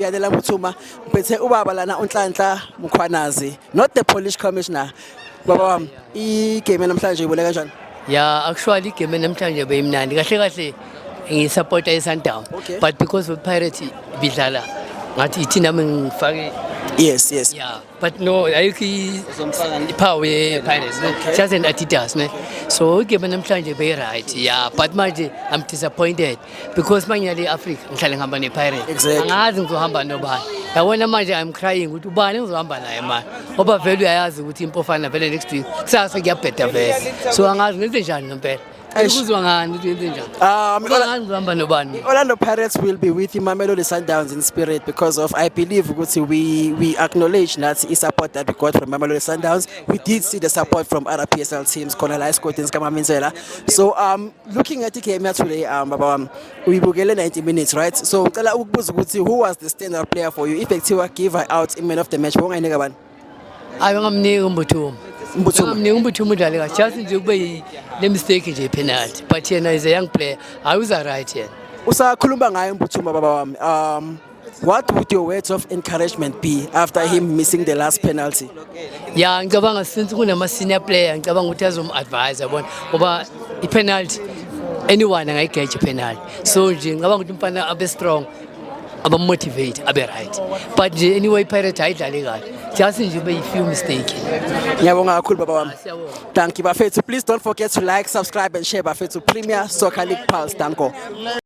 Yalela Muthuma, uphethe ubaba lana uNhlanhla Mukhwanazi, not the Polish commissioner. Baba wami, igame namhlanje ibone kanjani? Yeah, actually game namhlanje beyimnandi kahle kahle ngisupporta iSundowns Okay. but because of Pirates bidlala ngathi ithina mengifake Yes. yeah but no ayikho power Pirates just an Adidas ne so game namhlanje be right yeah but manje I'm disappointed because manje Africa ngihlale ngihamba nePirates Exactly. angazi ngizohamba nobani yabona manje I'm crying ukuthi ubani ngizohamba naye manje ngoba vele uyayazi ukuthi impofana vele next week kusasa kuyabheda vele so angazi ngenze njani ngempela ayikuzwa ngani ukuthi yenze njani angazi ngizohamba nobani. Orlando Pirates will be with Mamelodi Sundowns in spirit because of I believe ukuthi we acknowledge that the support that we got from Mamelodi Sundowns. We did see the support from other PSL teams, Khona Ice Kama Minzela. So looking at the game today, Baba wami, uyibukele 90 minutes, right? So ngicela ukubuza ukuthi who was the standout player for you? If Ekuthiwa give her out in man of the match, bongayinika bani? Ayongamnika uMbuthuma. Ngamnika uMbuthuma udlale kahle just nje kube le mistake nje penalty but yena is a young player. I was right yena. Usakhuluma ngaye uMbuthuma baba wami. What would your words of encouragement be after him missing the last penalty? Yeah, ngicabanga since kunama senior player ngicabanga ukuthi azom-advise yabona ngoba i-penalty anyone angayigage penalty so nje ngicabanga ukuthi umfana abe strong aba-motivate abe right but nje anyway Pirates ayidlale kahle just nje be few mistake. Ngiyabonga kakhulu baba wami. Thank you bafethu. Please don't forget to like, subscribe and share bafethu Premier Soccer League Pulse. Danko.